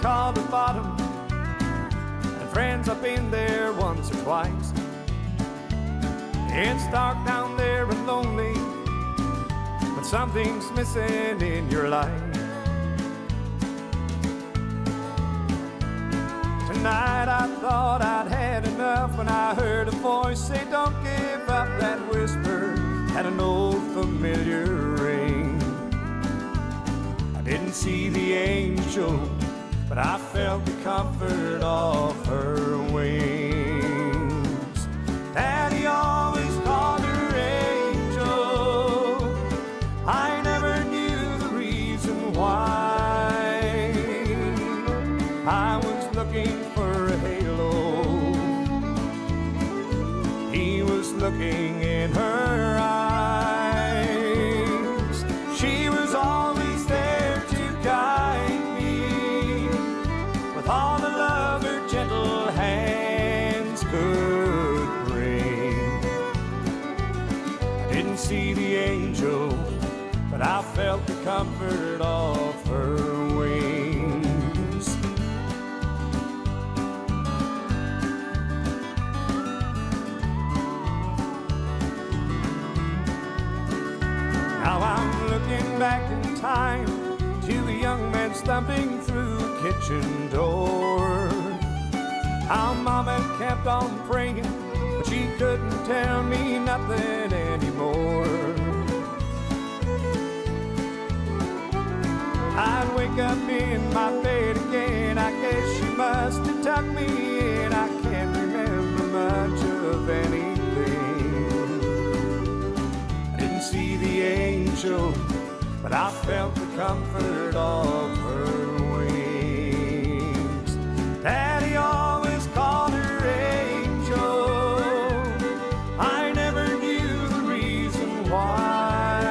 called the bottom, and friends, I've been there once or twice. It's dark down there and lonely, but something's missing in your life. Tonight I thought I'd had enough when I heard a voice say, don't give up. That whisper had an old familiar ring. I didn't see the angel, but I felt the comfort of her wings. Daddy always called her angel. I never knew the reason why. I was looking for a halo. He was looking in her eyes. She was always there to guide me with all the love her gentle hands could bring. I didn't see the angel, but I felt the comfort of her wings. Now I'm looking back in time to a young man stumping through a kitchen door. How Mama kept on praying, but she couldn't tell me nothing anymore. I'd wake up in my bed again, I guess she must have tucked me in. I can't remember much of anything. I didn't see the angel, but I felt the comfort of her wings. Daddy always called her angel. I never knew the reason why.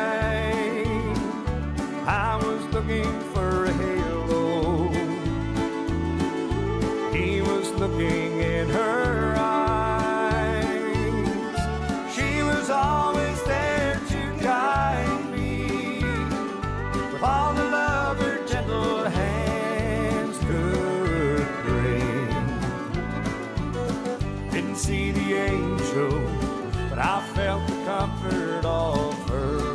I was looking for a halo. He was looking in her eyes. She was always there to guide me with all the love her gentle hands could bring. Didn't see the angel, but I felt the comfort of her